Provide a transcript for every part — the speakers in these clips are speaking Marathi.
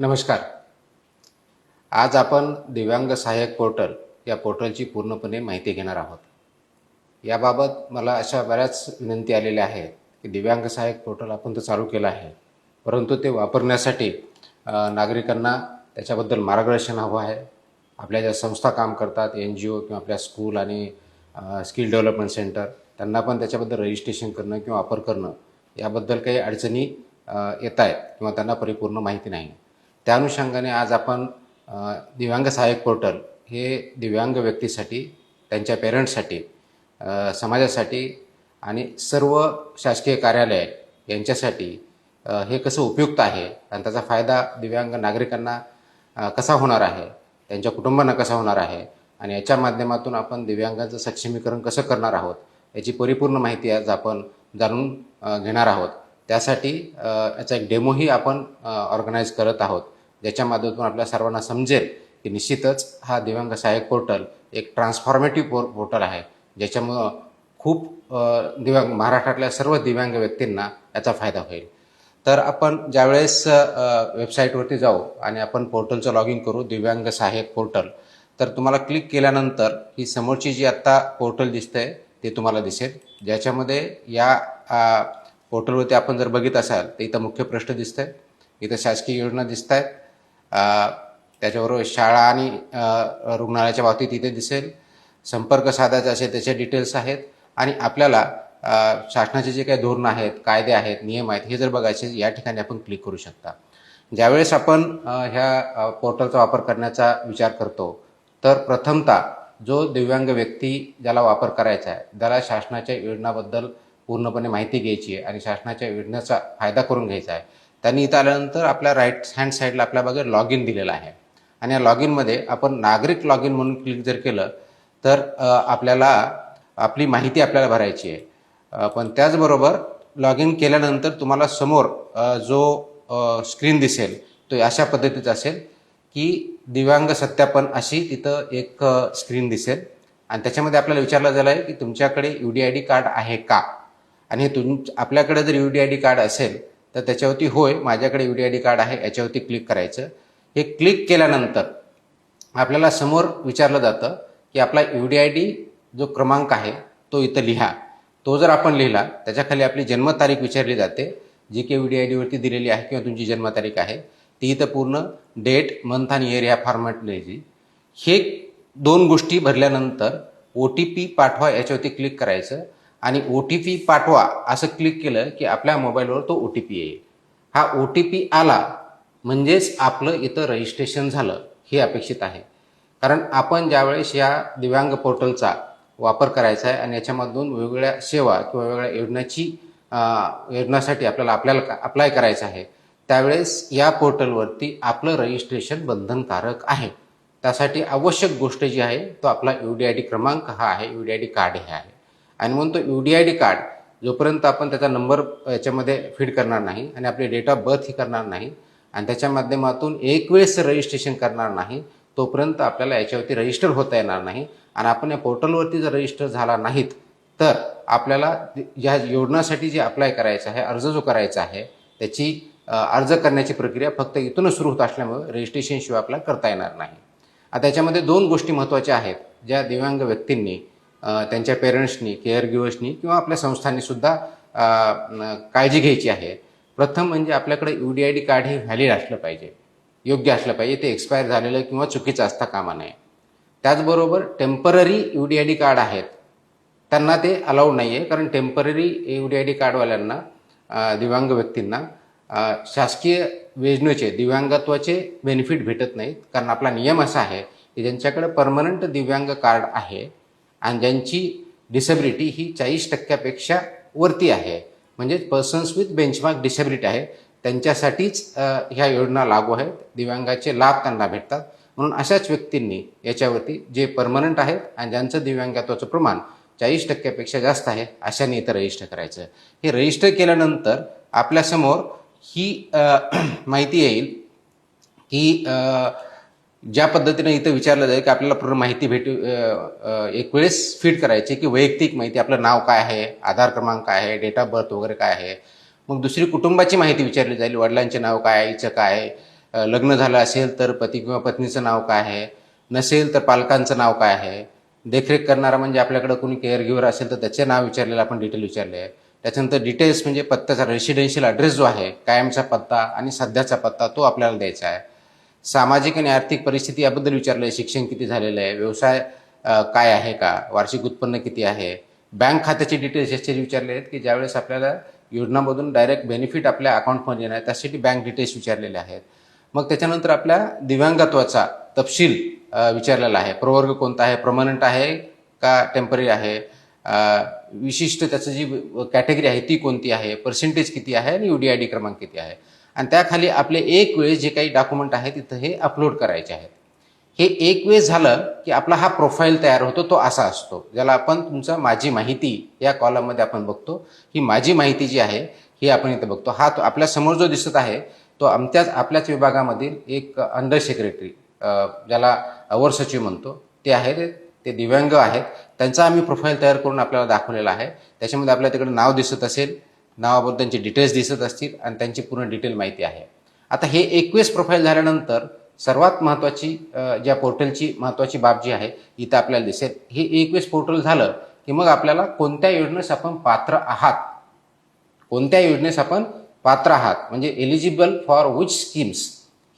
नमस्कार. आज आपण दिव्यांग सहाय्यक पोर्टल या पोर्टलची पूर्णपणे माहिती घेणार आहोत. याबाबत मला अशा बऱ्याच विनंती आलेल्या आहेत की दिव्यांग सहाय्यक पोर्टल आपण तर चालू केलं आहे, परंतु ते वापरण्यासाठी नागरिकांना त्याच्याबद्दल मार्गदर्शन हवं आहे. आपल्या ज्या संस्था काम करतात, NGO किंवा आपल्या स्कूल आणि स्किल डेव्हलपमेंट सेंटर, त्यांना पण त्याच्याबद्दल रजिस्ट्रेशन करणं किंवा वापर करणं याबद्दल काही अडचणी येत आहेत किंवा त्यांना परिपूर्ण माहिती नाही. त्या अनुषंगाने आज आपण दिव्यांग सहाय्यक पोर्टल हे दिव्यांग व्यक्तीसाठी, त्यांच्या पेरेंट्ससाठी, समाजासाठी आणि सर्व शासकीय कार्यालय यांच्यासाठी हे कसं उपयुक्त आहे आणि त्याचा फायदा दिव्यांग नागरिकांना कसा होणार आहे, त्यांच्या कुटुंबांना कसा होणार आहे आणि याच्या माध्यमातून आपण दिव्यांगाचं सक्षमीकरण कसं करणार आहोत याची परिपूर्ण माहिती आज आपण जाणून घेणार आहोत. त्यासाठी याचा एक डेमोही आपण ऑर्गनाईज करत आहोत, ज्याच्या माध्यमातून आपल्या सर्वांना समजेल की निश्चितच हा दिव्यांग सहाय्यक पोर्टल एक ट्रान्सफॉर्मेटिव्ह पोर्टल आहे, ज्याच्यामुळं खूप महाराष्ट्रातल्या सर्व दिव्यांग व्यक्तींना याचा फायदा होईल. तर आपण ज्यावेळेस वेबसाईटवरती जाऊ आणि आपण पोर्टलचं लॉग इन करू, दिव्यांग सहाय्यक पोर्टल, तर तुम्हाला क्लिक केल्यानंतर ही समोरची जी आत्ता पोर्टल दिसतंय ते तुम्हाला दिसेल, ज्याच्यामध्ये या पोर्टलवरती आपण जर बघित असाल तर इथं मुख्य प्रश्न दिसतंय, इथं शासकीय योजना दिसत आहेत, त्याच्याबरोबर शाळा आणि रुग्णालयाच्या बाबतीत इथे दिसेल, संपर्क साधायचा असेल त्याचे डिटेल्स आहेत आणि आपल्याला शासनाचे जे काही धोरणं आहेत, कायदे आहेत, नियम आहेत हे जर बघायचे या ठिकाणी आपण क्लिक करू शकता. ज्यावेळेस आपण ह्या पोर्टलचा वापर करण्याचा विचार करतो तर प्रथमतः जो दिव्यांग व्यक्ती ज्याला वापर करायचा आहे त्याला शासनाच्या योजनाबद्दल पूर्णपणे माहिती घ्यायची आहे आणि शासनाच्या योजनेचा फायदा करून घ्यायचा आहे. त्यांनी इथं आल्यानंतर आपल्या राईट हँड साईडला आपल्या बघा लॉग इन दिलेलं आहे आणि या लॉग इनमध्ये आपण नागरिक लॉग इन म्हणून क्लिक जर केलं तर आपल्याला आपली माहिती आपल्याला भरायची आहे. पण त्याचबरोबर लॉग इन केल्यानंतर तुम्हाला समोर जो स्क्रीन दिसेल तो अशा पद्धतीचा असेल की दिव्यांग सत्यापन अशी तिथं एक स्क्रीन दिसेल आणि त्याच्यामध्ये आपल्याला विचारलं झालं आहे की तुमच्याकडे UDID कार्ड आहे का, आणि आपल्याकडे जर UDID कार्ड असेल तर त्याच्यावरती होय माझ्याकडे UDID कार्ड आहे याच्यावरती क्लिक करायचं. हे क्लिक केल्यानंतर आपल्याला समोर विचारलं जातं की आपला UDID जो क्रमांक आहे तो इथं लिहा. तो जर आपण लिहिला त्याच्याखाली आपली जन्मतारीख विचारली जाते, जी की UDID वरती दिलेली आहे किंवा तुमची जन्मतारीख आहे ती इथं पूर्ण डेट, मंथ आणि इयर ह्या फॉर्मॅट लिहायची. हे दोन गोष्टी भरल्यानंतर OTP पाठवा याच्यावरती क्लिक करायचं आणि OTP पाठवा असं क्लिक केलं की आपल्या मोबाईलवर तो OTP येईल. हा OTP आला म्हणजेच आपलं इथं रजिस्ट्रेशन झालं हे अपेक्षित आहे. कारण आपण ज्यावेळेस या दिव्यांग पोर्टलचा वापर करायचा आहे आणि याच्यामधून वेगवेगळ्या सेवा किंवा वेगवेगळ्या योजनासाठी आपल्याला अप्लाय करायचं आहे, त्यावेळेस या पोर्टलवरती आपलं रजिस्ट्रेशन बंधनकारक आहे. त्यासाठी आवश्यक गोष्ट जी आहे तो आपला UDID क्रमांक हा आहे, UDID कार्ड हे आहे. आणि म्हणून तो UDID कार्ड जोपर्यंत आपण त्याचा नंबर याच्यामध्ये फीड करणार नाही आणि आपले डेट ऑफ बर्थ ही करणार नाही आणि त्याच्या माध्यमातून एक वेळेस रजिस्ट्रेशन करणार नाही, तोपर्यंत आपल्याला याच्यावरती रजिस्टर होता येणार नाही. आणि आपण या पोर्टलवरती जर रजिस्टर झाला नाहीत तर आपल्याला या योजनासाठी जे अप्लाय करायचं आहे, अर्ज जो करायचा आहे त्याची अर्ज करण्याची प्रक्रिया फक्त इथूनच सुरू होत असल्यामुळे रजिस्ट्रेशनशिवाय आपल्याला करता येणार नाही. आता याच्यामध्ये दोन गोष्टी महत्त्वाच्या आहेत ज्या दिव्यांग व्यक्तींनी, त्यांच्या पेरेंट्सनी, केअर गिवर्सनी किंवा आपल्या संस्थांनी सुद्धा काळजी घ्यायची आहे. प्रथम म्हणजे आपल्याकडे UDID कार्ड हे व्हॅलिड असलं पाहिजे, योग्य असलं पाहिजे, ते एक्सपायर झालेलं किंवा चुकीचं असता कामा नये. त्याचबरोबर टेम्पररी UDID कार्ड आहेत त्यांना ते अलाउड नाही आहे, कारण टेम्पररी UDID कार्डवाल्यांना, दिव्यांग व्यक्तींना शासकीय योजनेचे दिव्यांगत्वाचे बेनिफिट भेटत नाहीत. कारण आपला नियम असा आहे की ज्यांच्याकडे परमनंट दिव्यांग कार्ड आहे आणि ज्यांची डिसेबिलिटी ही 40% वरती आहे, म्हणजे पर्सन्स विथ बेंचमार्क डिसेबिलिटी आहे, त्यांच्यासाठीच ह्या योजना लागू आहेत, दिव्यांगाचे लाभ त्यांना भेटतात. म्हणून अशाच व्यक्तींनी याच्यावरती जे परमनंट आहेत आणि ज्यांचं दिव्यांगत्वाचं प्रमाण 40% जास्त आहे अशांनी इथं रजिस्टर करायचं. हे रजिस्टर केल्यानंतर आपल्यासमोर ही माहिती येईल की ज्या पद्धतीने इथं विचारलं जाईल की आपल्याला पूर्ण माहिती एक वेळेस फीड करायची की वैयक्तिक माहिती, आपलं नाव काय आहे, आधार क्रमांक काय आहे, डेट ऑफ बर्थ वगैरे काय आहे. मग दुसरी कुटुंबाची माहिती विचारली जाईल, वडिलांचे नाव काय आहे, आईचं काय आहे, लग्न झालं असेल तर पती किंवा पत्नीचं नाव काय आहे, नसेल तर पालकांचं नाव काय आहे, देखरेख करणारा म्हणजे आपल्याकडे कोणी केअर गिव्हर असेल तर त्याचे नाव विचारलेलं आपण डिटेल विचारले आहे. त्याच्यानंतर डिटेल्स म्हणजे पत्त्याचा रेसिडेन्शियल ॲड्रेस जो आहे, कायमचा पत्ता आणि सध्याचा पत्ता तो आपल्याला द्यायचा आहे. सामाजिक आणि आर्थिक परिस्थिती याबद्दल विचारलं आहे, शिक्षण किती झालेलं आहे, व्यवसाय काय आहे का, वार्षिक उत्पन्न किती आहे, बँक खात्याचे डिटेल्स याचे विचारले आहेत की ज्यावेळेस आपल्याला योजनामधून डायरेक्ट बेनिफिट आपल्या अकाउंटमध्ये येणार त्यासाठी बँक डिटेल्स विचारलेले आहेत. मग त्याच्यानंतर आपल्या दिव्यांगत्वाचा तपशील विचारलेला आहे. प्रवर्ग कोणता आहे, परमनंट आहे का टेम्पररी आहे, विशिष्ट त्याचं जी कॅटेगरी आहे ती कोणती आहे, पर्सेंटेज किती आहे आणि UDID क्रमांक किती आहे. आणि त्याखाली आपले एक वेळेस जे काही डॉक्युमेंट आहे तिथं हे अपलोड करायचे आहेत. हे एक वेळेस झालं की आपला हा प्रोफाईल तयार होतो, तो असा असतो ज्याला आपण तुमचा माझी माहिती या कॉलममध्ये आपण बघतो. ही माझी माहिती जी आहे ही आपण इथं बघतो. हा तो आपल्या समोर जो दिसत आहे तो आपल्याच विभागामधील एक अंडर सेक्रेटरी, ज्याला अवर सचिव म्हणतो, ते आहेत, ते दिव्यांग आहेत. त्यांचा आम्ही प्रोफाईल तयार करून आपल्याला दाखवलेला आहे. त्याच्यामध्ये आपल्याला तिकडे नाव दिसत असेल, नावाबद्दल त्यांचे डिटेल्स दिसत असतील आणि त्यांची पूर्ण डिटेल माहिती आहे. आता हे 21 प्रोफाईल झाल्यानंतर सर्वात महत्त्वाची ज्या पोर्टलची महत्त्वाची बाब जी आहे इथं आपल्याला दिसेल. हे 21 पोर्टल झालं की मग आपल्याला कोणत्या योजनेस आपण पात्र आहात, कोणत्या योजनेस आपण पात्र आहात म्हणजे एलिजिबल फॉर विच स्कीम्स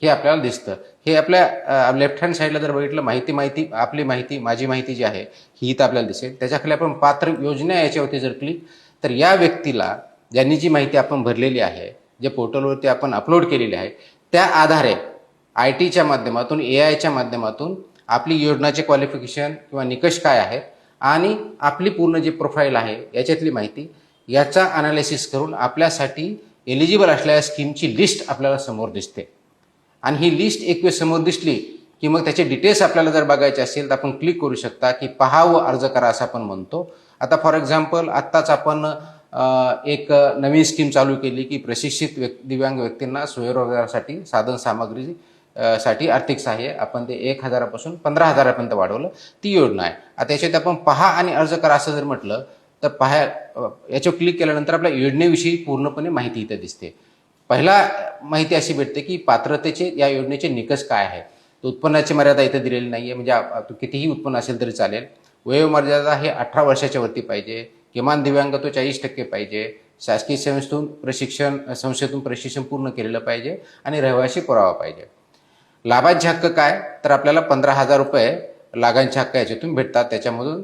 हे आपल्याला दिसतं. हे आपल्या लेफ्ट हँड साईडला जर बघितलं माहिती आपली माहिती माझी माहिती जी आहे ही इथं आपल्याला दिसेल. त्याच्याखाली आपण पात्र योजना याच्यावरती जर क्लिक तर या व्यक्तीला ज्यांनी जी माहिती आपण भरलेली आहे, जे पोर्टलवरती आपण अपलोड केलेली आहे, त्या आधारे IT च्या माध्यमातून AIच्या माध्यमातून आपली योजनाचे क्वालिफिकेशन किंवा निकष काय आहेत आणि आपली पूर्ण जी प्रोफाईल आहे याच्यातली माहिती याचा अनालिसिस करून आपल्यासाठी एलिजिबल असलेल्या स्कीमची लिस्ट आपल्याला समोर दिसते. आणि ही लिस्ट एक वेळ समोर दिसली की मग त्याचे डिटेल्स आपल्याला जर बघायचे असेल तर आपण क्लिक करू शकता की पहा व अर्ज करा असं आपण म्हणतो. आता फॉर एक्झाम्पल आत्ताच आपण एक नवीन स्कीम चालू केली की प्रशिक्षित दिव्यांग व्यक्तींना स्वयंरोजगारासाठी साधन सामग्री साठी आर्थिक सहाय्य आपण ते 1,000 पासून 15,000 वाढवलं, ती योजना आहे. आता याच्यात आपण पहा आणि अर्ज करा असं जर म्हटलं तर याच्यावर क्लिक केल्यानंतर आपल्या योजनेविषयी पूर्णपणे माहिती इथे दिसते. पहिला माहिती अशी भेटते की पात्रतेचे या योजनेचे निकष काय आहे. उत्पन्नाची मर्यादा इथे दिलेली नाही आहे, म्हणजे कितीही उत्पन्न असेल तरी चालेल. वयोमर्यादा हे 18 वर्षाच्या वरती पाहिजे, किमान दिव्यांगत्व 40% पाहिजे, शासकीय संस्थेतून प्रशिक्षण पूर्ण केलेलं पाहिजे आणि रहिवासी पुरावा पाहिजे. लाभांचे हक्क काय तर आपल्याला 15,000 रुपये लाभांचे हक्क याच्यातून भेटतात. त्याच्यामधून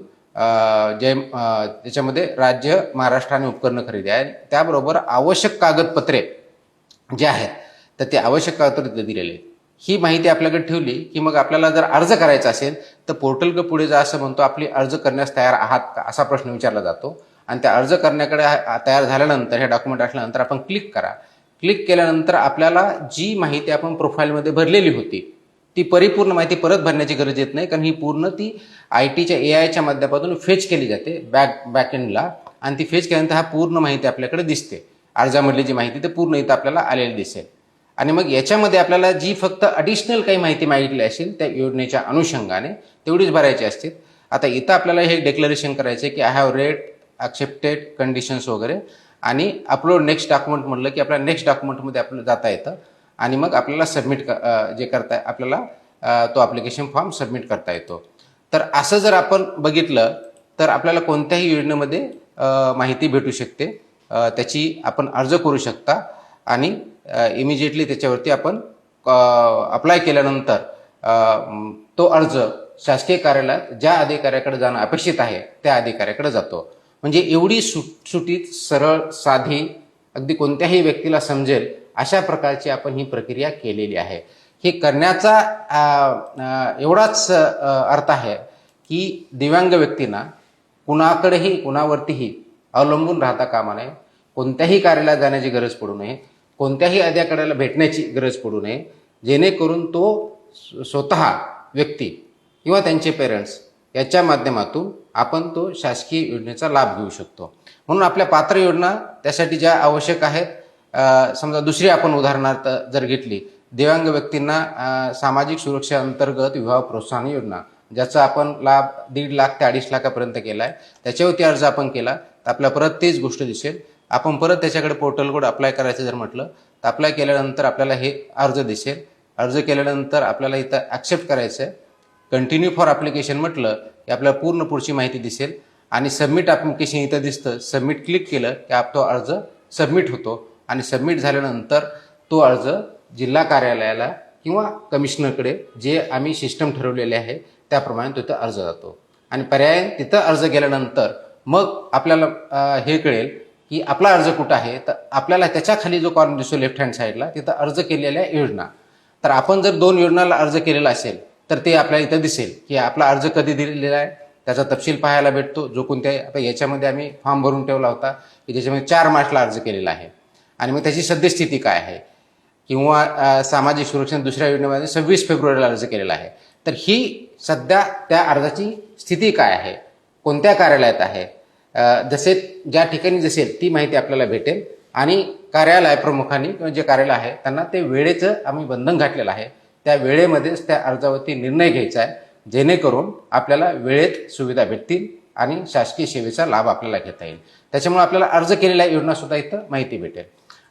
त्याच्यामध्ये राज्य महाराष्ट्र आणि उपकरण खरेदी आहे. त्याबरोबर आवश्यक कागदपत्रे जे आहेत तर ते आवश्यक कागदपत्रे दिलेले आहेत. ही माहिती आपल्याकडे ठेवली की मग आपल्याला जर अर्ज करायचा असेल तर पोर्टल पुढे जा असं म्हणतो, आपली अर्ज करण्यास तयार आहात का असा प्रश्न विचारला जातो. आणि त्या अर्ज करण्याकडे तयार झाल्यानंतर हे डॉक्युमेंट असल्यानंतर आपण क्लिक करा. क्लिक केल्यानंतर आपल्याला जी माहिती आपण प्रोफाईलमध्ये भरलेली होती ती परिपूर्ण माहिती परत भरण्याची गरज येत नाही, कारण ही पूर्ण ती IT च्या AIच्या माध्यमातून फेच केली जाते बॅकएंडला. आणि ती फेच केल्यानंतर हा पूर्ण माहिती आपल्याकडे दिसते. अर्जामधली जी माहिती ते पूर्ण इथं आपल्याला आलेली दिसेल. आणि मग याच्यामध्ये आपल्याला जी फक्त ॲडिशनल काही माहिती मागितली असेल त्या योजनेच्या अनुषंगाने तेवढीच भरायची असते. आता इथं आपल्याला हे डिक्लेरेशन करायचं आहे की I have red accepted conditions वगैरे, आणि अपलोड नेक्स्ट डॉक्युमेंट म्हटलं की आपल्याला नेक्स्ट डॉक्युमेंटमध्ये आपलं जाता येतं आणि मग आपल्याला सबमिट जे करता आपल्याला तो ॲप्लिकेशन फॉर्म सबमिट करता येतो. तर असं जर आपण बघितलं तर आपल्याला कोणत्याही योजनेमध्ये माहिती भेटू शकते, त्याची आपण अर्ज करू शकता आणि इमिजिएटली त्याच्यावरती आपण अप्लाय केल्यानंतर तो अर्ज शासकीय कार्यालयात ज्या अधिकाऱ्याकडे जाणं अपेक्षित आहे त्या अधिकाऱ्याकडे जातो. म्हणजे एवढी सुटसुटीत, सरळ, साधी, अगदी कोणत्याही व्यक्तीला समजेल अशा प्रकारची आपण ही प्रक्रिया केलेली आहे. हे करण्याचा एवढाच अर्थ आहे की दिव्यांग व्यक्तींना कुणावरतीही अवलंबून राहता कामा नये, कोणत्याही कार्यालयात जाण्याची गरज पडू नये, कोणत्याही अधिकाऱ्याला भेटण्याची गरज पडू नये, जेणेकरून तो स्वतः व्यक्ती किंवा त्यांचे पेरेंट्स याच्या माध्यमातून आपण तो शासकीय योजनेचा लाभ घेऊ शकतो. म्हणून आपल्या पात्र योजना त्यासाठी ज्या आवश्यक आहेत, समजा दुसरी आपण उदाहरणार्थ जर घेतली, दिव्यांग व्यक्तींना सामाजिक सुरक्षा अंतर्गत विवाह प्रोत्साहन योजना, ज्याचा आपण लाभ 1.5 लाख ते 2.5 लाखापर्यंत केला आहे, त्याच्यावरती अर्ज आपण केला तर आपल्याला परत तेच गोष्ट दिसेल. आपण परत त्याच्याकडे पोर्टलकडे अप्लाय करायचं जर म्हटलं तर अप्लाय केल्यानंतर आपल्याला हे अर्ज दिसेल. अर्ज केल्यानंतर आपल्याला इथं ॲक्सेप्ट करायचं आहे. कंटिन्यू फॉर ॲप्लिकेशन म्हटलं की आपल्याला पूर्ण पुढची माहिती दिसेल आणि सबमिट ॲप्लिकेशन इथं दिसतं. सबमिट क्लिक केलं की तो अर्ज सबमिट होतो आणि सबमिट झाल्यानंतर तो अर्ज जिल्हा कार्यालयाला किंवा कमिशनरकडे जे आम्ही सिस्टम ठरवलेले आहे त्याप्रमाणे तिथं अर्ज जातो आणि पर्याय तिथं अर्ज केल्यानंतर मग आपल्याला हे कळेल की आपला अर्ज कुठं आहे. तर आपल्याला त्याच्या खाली जो कॉलम दिसतो लेफ्ट हँड साईडला तिथं अर्ज केलेल्या योजना. तर आपण जर 2 योजनाला अर्ज केलेला असेल तर ते आपल्याला इथं दिसेल की आपला अर्ज कधी दिलेला आहे त्याचा तपशील पाहायला भेटतो. जो कोणत्या आता याच्यामध्ये आम्ही फॉर्म भरून ठेवला होता की ज्याच्यामध्ये 4 मार्चला अर्ज केलेला आहे आणि मग त्याची सद्यस्थिती काय आहे किंवा सामाजिक सुरक्षा दुसऱ्या योजनेमध्ये 26 फेब्रुवारीला अर्ज केलेला आहे. तर ही सध्या त्या अर्जाची स्थिती काय आहे, कोणत्या कार्यालयात आहे, जसे ज्या ठिकाणी दिसेल ती माहिती आपल्याला भेटेल आणि कार्यालय प्रमुखांनी किंवा जे कार्यालय आहे त्यांना ते वेळेचं आम्ही बंधन घातलेलं आहे. त्या वेळेमध्येच त्या अर्जावरती निर्णय घ्यायचा आहे जेणेकरून आपल्याला वेळेत सुविधा भेटतील आणि शासकीय सेवेचा लाभ आपल्याला घेता येईल. त्याच्यामुळे आपल्याला अर्ज केलेल्या योजनासुद्धा इथं माहिती भेटेल.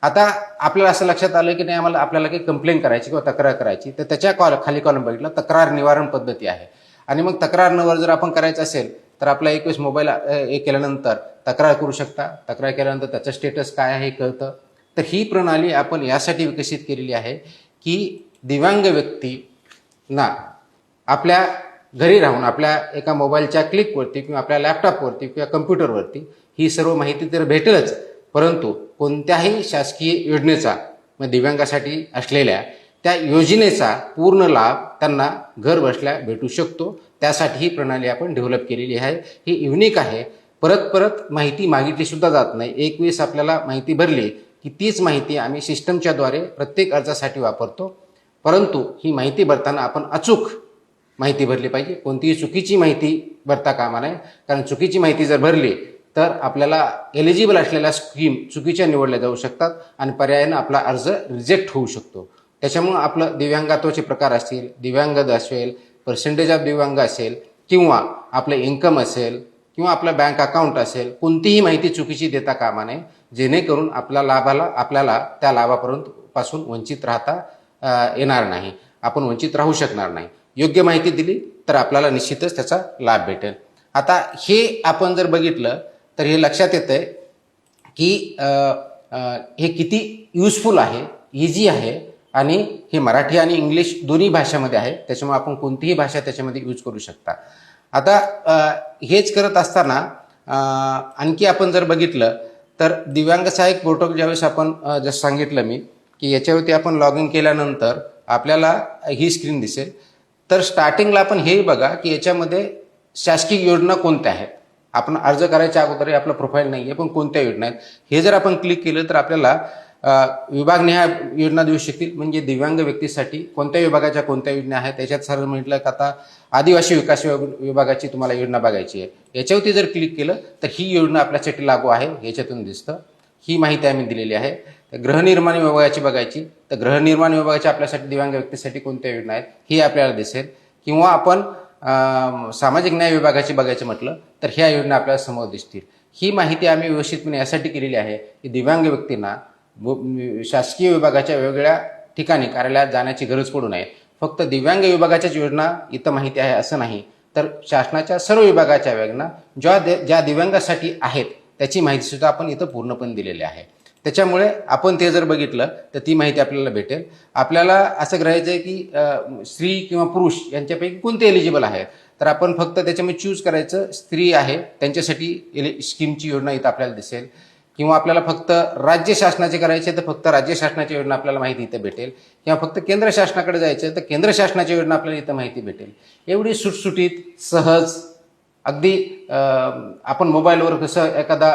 आता आपल्याला असं लक्षात आलं की नाही आपल्याला काही कंप्लेंट करायची किंवा तक्रार करायची तर त्याच्या खाली कॉलम बघितलं तक्रार निवारण पद्धती आहे आणि मग तक्रार निवारण जर आपण करायचं असेल तर आपला एक वेळेस मोबाईल हे केल्यानंतर तक्रार करू शकता. तक्रार केल्यानंतर त्याचं स्टेटस काय आहे हे कळतं. तर ही प्रणाली आपण यासाठी विकसित केलेली आहे की दिव्यांग व्यक्तींना आपल्या घरी राहून आपल्या एका मोबाईलच्या क्लिकवरती किंवा आपल्या लॅपटॉपवरती किंवा कम्प्युटरवरती ही सर्व माहिती तर भेटेलच, परंतु कोणत्याही शासकीय योजनेचा दिव्यांगासाठी असलेल्या त्या योजनेचा पूर्ण लाभ त्यांना घर बसल्या भेटू शकतो. त्यासाठी ही प्रणाली आपण डेव्हलप केलेली आहे. ही युनिक आहे. परत परत माहिती मागितली सुद्धा जात नाही. एक वेळेस आपल्याला माहिती भरली की तीच माहिती आम्ही सिस्टमच्याद्वारे प्रत्येक अर्जासाठी वापरतो. परंतु ही माहिती भरताना आपण अचूक माहिती भरली पाहिजे. कोणतीही चुकीची माहिती भरता कामा नये, कारण चुकीची माहिती जर भरली तर आपल्याला एलिजिबल असलेल्या स्कीम चुकीच्या निवडल्या जाऊ शकतात आणि पर्यायानं आपला अर्ज रिजेक्ट होऊ शकतो. त्याच्यामुळं आपलं दिव्यांगत्वाचे प्रकार असतील, दिव्यांग असेल, पर्सेंटेज ऑफ दिव्यांग असेल किंवा आपलं इन्कम असेल किंवा आपलं बँक अकाउंट असेल, कोणतीही माहिती चुकीची देता कामा नये जेणेकरून आपल्याला त्या लाभापासून वंचित राहता येणार नाही, आपण वंचित राहू शकणार नाही. योग्य माहिती दिली तर आपल्याला निश्चितच त्याचा लाभ भेटेल. आता हे आपण जर बघितलं तर हे लक्षात येतंय की हे किती युजफुल आहे, इझी आहे आणि हे मराठी आणि इंग्लिश दोन्ही भाषामध्ये आहे. त्याच्यामुळे आपण कोणतीही भाषा त्याच्यामध्ये यूज करू शकता. आता हेच करत असताना आणखी आपण जर बघितलं तर दिव्यांग सहाय्यक पोर्टल ज्यावेळेस आपण जसं सांगितलं मी की याच्यावरती आपण लॉग इन केल्यानंतर आपल्याला ही स्क्रीन दिसेल. तर स्टार्टिंगला आपण हेही बघा की याच्यामध्ये शासकीय योजना कोणत्या आहेत. आपण अर्ज करायच्या अगोदर आपलं प्रोफाईल नाही आहे पण कोणत्या योजना आहेत हे जर आपण क्लिक केलं तर आपल्याला विभागनिहाय योजना देऊ शकतील. म्हणजे दिव्यांग व्यक्तीसाठी कोणत्या विभागाच्या कोणत्या योजना आहेत. त्याच्यात सर म्हटलं की आता आदिवासी विकास विभागाची तुम्हाला योजना बघायची आहे. याच्यावरती जर क्लिक केलं तर ही योजना आपल्यासाठी लागू आहे याच्यातून दिसतं. ही माहिती आम्ही दिलेली आहे. गृहनिर्माण विभागाची बघायची तर गृहनिर्माण विभागाच्या आपल्यासाठी दिव्यांग व्यक्तीसाठी कोणत्या योजना आहेत ही आपल्याला दिसेल. किंवा आपण सामाजिक न्याय विभागाची बघायचं म्हटलं तर ह्या योजना आपल्याला समोर दिसतील. ही माहिती आम्ही व्यवस्थितपणे यासाठी केलेली आहे की दिव्यांग व्यक्तींना शासकीय विभागाच्या वेगवेगळ्या ठिकाणी कार्यालयात जाण्याची गरज पडू नये. फक्त दिव्यांग विभागाच्याच योजना इथं माहिती आहे असं नाही, तर शासनाच्या सर्व विभागाच्या योजना ज्या दिव्यांगासाठी आहेत त्याची माहितीसुद्धा आपण इथं पूर्णपणे दिलेली आहे. त्याच्यामुळे आपण ते जर बघितलं तर ती माहिती आपल्याला भेटेल. आपल्याला असं ग्रहायचं आहे की स्त्री किंवा पुरुष यांच्यापैकी कोणते एलिजिबल आहेत. तर आपण फक्त त्याच्यामध्ये चूज करायचं. स्त्री आहे त्यांच्यासाठी स्कीमची योजना इथं आपल्याला दिसेल. किंवा आपल्याला फक्त राज्य शासनाचे करायचे तर फक्त राज्य शासनाची योजना आपल्याला माहिती इथं भेटेल. किंवा फक्त केंद्र शासनाकडे जायचं तर केंद्र शासनाची योजना आपल्याला इथं माहिती भेटेल. एवढी सुटसुटीत सहज अगदी आपण मोबाईलवर कसं एखादा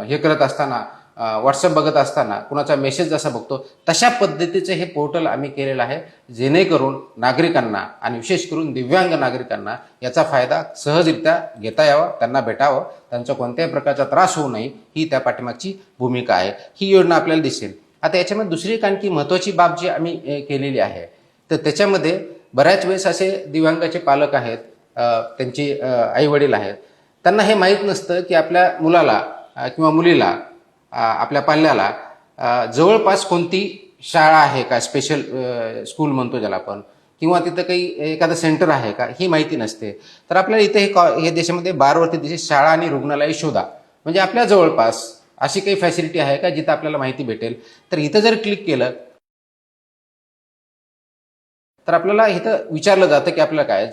हे करत असताना व्हॉट्सअप बघत असताना कुणाचा मेसेज जसा बघतो तशा पद्धतीचं हे पोर्टल आम्ही केलेलं आहे जेणेकरून नागरिकांना आणि विशेष करून दिव्यांग नागरिकांना याचा फायदा सहजरित्या घेता यावा, त्यांना भेटावं, त्यांचा कोणत्याही प्रकारचा त्रास होऊ नये ही त्या पाठीमागची भूमिका आहे. ही योजना आपल्याला दिसेल. आता याच्यामध्ये दुसरी एक आणखी महत्त्वाची बाब जी आम्ही केलेली आहे तर त्याच्यामध्ये बऱ्याच वेळेस असे दिव्यांगाचे पालक आहेत, त्यांची आईवडील आहेत, त्यांना हे माहीत नसतं की आपल्या मुलाला किंवा मुलीला आपल्या पाल्याला जवळपास कोणती शाळा आहे का, स्पेशल स्कूल म्हणतो ज्याला आपण, किंवा तिथं काही एखादं सेंटर आहे का, ही माहिती नसते. तर आपल्याला इथे हे देशामध्ये 12 देशात शाळा आणि रुग्णालय शोधा. म्हणजे आपल्या जवळपास अशी काही फॅसिलिटी आहे का जिथं आपल्याला माहिती भेटेल. तर इथं जर क्लिक केलं तर आपल्याला इथं विचारलं जातं की आपल्याला काय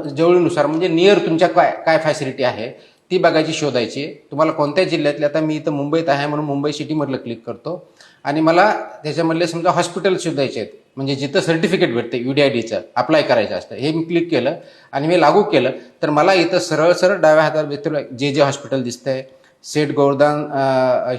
जवळीनुसार म्हणजे नियर तुमच्या काय काय फॅसिलिटी आहे ती बघायची, शोधायची. तुम्हाला कोणत्या जिल्ह्यातली, आता मी इथं मुंबईत आहे म्हणून मुंबई सिटीमधलं क्लिक करतो आणि मला त्याच्यामधले समजा हॉस्पिटल शोधायचे आहेत, म्हणजे जिथं सर्टिफिकेट भेटते UDIDचं अप्लाय करायचं असतं. हे मी क्लिक केलं आणि मी लागू केलं तर मला इथं सरळ सरळ डाव्या हाताला जे हॉस्पिटल दिसतंय, सेठ गोवर्धन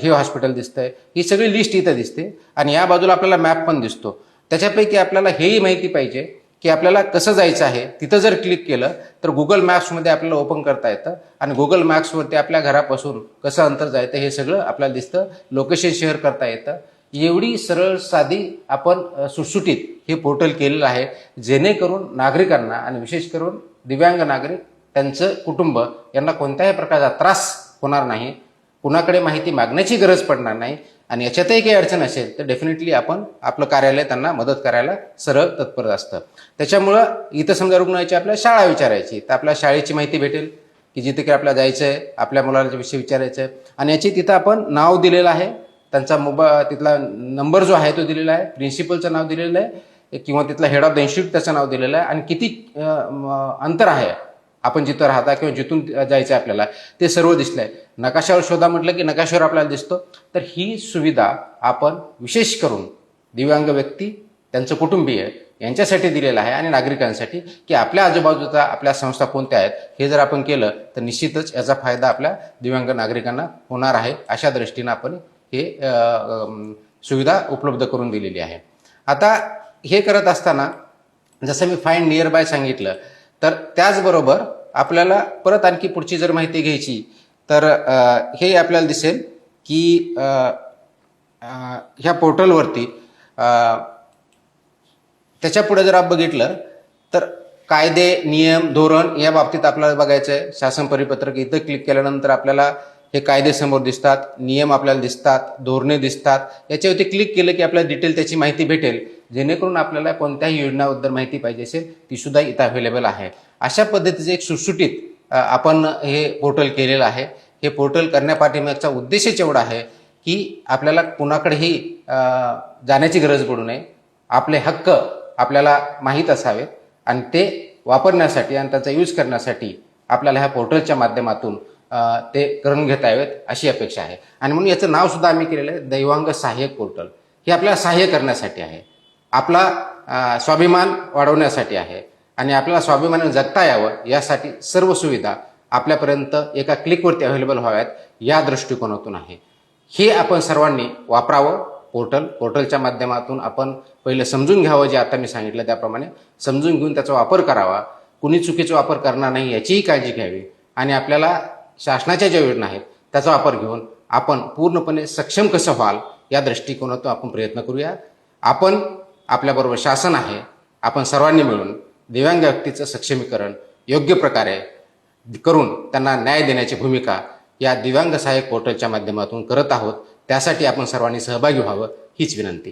हे हॉस्पिटल दिसतंय, ही सगळी लिस्ट इथं दिसते. आणि या बाजूला आपल्याला मॅप पण दिसतो. त्याच्यापैकी आपल्याला हेही माहिती पाहिजे की आपल्याला कसं जायचं आहे. तिथं जर क्लिक केलं तर गुगल मॅप्समध्ये आपल्याला ओपन करता येतं आणि गुगल मॅप्सवरती आपल्या घरापासून कसं अंतर जायचं हे सगळं आपल्याला दिसतं. लोकेशन शेअर करता येतं. एवढी सरळ साधी आपण सुटसुटीत हे पोर्टल केलेलं आहे, जेणेकरून नागरिकांना आणि विशेष करून दिव्यांग नागरिक, त्यांचं कुटुंब यांना कोणत्याही प्रकारचा त्रास होणार नाही, कुणाकडे माहिती मागण्याची गरज पडणार नाही. आणि याच्यातही काही अडचण असेल तर डेफिनेटली आपण आपलं कार्यालय त्यांना मदत करायला सरळ तत्पर असतं. त्याच्यामुळं इथं समजा रुग्णाची आपल्याला शाळा विचारायची तर आपल्या शाळेची माहिती भेटेल की जिथे काही आपल्याला जायचं आहे, आपल्या मुलाच्या विषयी विचारायचं आहे. आणि याची तिथं आपण नाव दिलेलं आहे, त्यांचा तिथला नंबर जो आहे तो दिलेला आहे, प्रिन्सिपलचं नाव दिलेलं आहे किंवा तिथला हेड ऑफ द इन्स्टिट्यूट त्याचं नाव दिलेलं आहे, आणि किती अंतर आहे आपण जिथं राहता किंवा जिथून जायचं आहे आपल्याला ते सर्व दिसलंय. नकाशावर शोधा म्हटलं की नकाशावर आपल्याला दिसतो. तर ही सुविधा आपण विशेष करून दिव्यांग व्यक्ती, त्यांचं कुटुंबीय यांच्यासाठी दिलेलं आहे आणि नागरिकांसाठी, की आपल्या आजूबाजूचा आपल्या संस्था कोणत्या आहेत हे जर आपण केलं तर निश्चितच याचा फायदा आपल्या दिव्यांग नागरिकांना होणार आहे. अशा दृष्टीनं आपण हे सुविधा उपलब्ध करून दिलेली आहे. आता हे करत असताना जसं मी फाइंड नियर बाय सांगितलं, तर त्याचबरोबर आपल्याला परत आणखी पुढची जर माहिती घ्यायची तर हे आपल्याला दिसेल की ह्या पोर्टलवरती त्याच्या पुढे जर आपण बघितलं तर कायदे, नियम, धोरण या बाबतीत आपल्याला बघायचं आहे. शासन परिपत्रक इथं क्लिक केल्यानंतर आपल्याला हे कायदे समोर दिसतात, नियम आपल्याला दिसतात, धोरणे दिसतात. याच्यावरती क्लिक केलं की आपल्याला डिटेल त्याची माहिती भेटेल, जेणेकरून आपल्याला कोणत्याही योजनाबद्दल माहिती पाहिजे असेल ती सुद्धा इथं अवेलेबल आहे. अशा पद्धतीचे एक सुटसुटीत आपण हे पोर्टल केलेलं आहे. हे पोर्टल करण्यापाठीमागचा उद्देशच एवढा आहे की आपल्याला कुणाकडेही जाण्याची गरज पडू नये. आपले हक्क आपल्याला माहीत असावेत आणि ते वापरण्यासाठी आणि त्याचा यूज करण्यासाठी आपल्याला ह्या पोर्टलच्या माध्यमातून ते करून घेता यावेत अशी अपेक्षा आहे. आणि म्हणून याचं नाव सुद्धा आम्ही केलेलं आहे दिव्यांग सहाय्यक पोर्टल. हे आपल्याला सहाय्य करण्यासाठी आहे, आपला स्वाभिमान वाढवण्यासाठी आहे आणि आपल्याला स्वाभिमानाने जगता यावं यासाठी सर्व सुविधा आपल्यापर्यंत एका क्लिकवरती अवेलेबल व्हाव्यात या दृष्टिकोनातून आहे. हे आपण सर्वांनी वापरावं. पोर्टलच्या माध्यमातून आपण पहिलं समजून घ्यावं, जे आता मी सांगितलं त्याप्रमाणे समजून घेऊन त्याचा वापर करावा. कुणी चुकीचा वापर करणार नाही याचीही काळजी घ्यावी आणि आपल्याला शासनाच्या ज्या योजना आहेत त्याचा वापर घेऊन आपण पूर्णपणे सक्षम कसं व्हाल या दृष्टिकोनातून आपण प्रयत्न करूया. आपण आपल्याबरोबर शासन आहे, आपण सर्वांनी मिळून दिव्यांग व्यक्तीचं सक्षमीकरण योग्य प्रकारे करून त्यांना न्याय देण्याची भूमिका या दिव्यांग सहाय्यक पोर्टलच्या माध्यमातून करत आहोत. त्यासाठी आपण सर्वांनी सहभागी व्हावं हीच विनंती.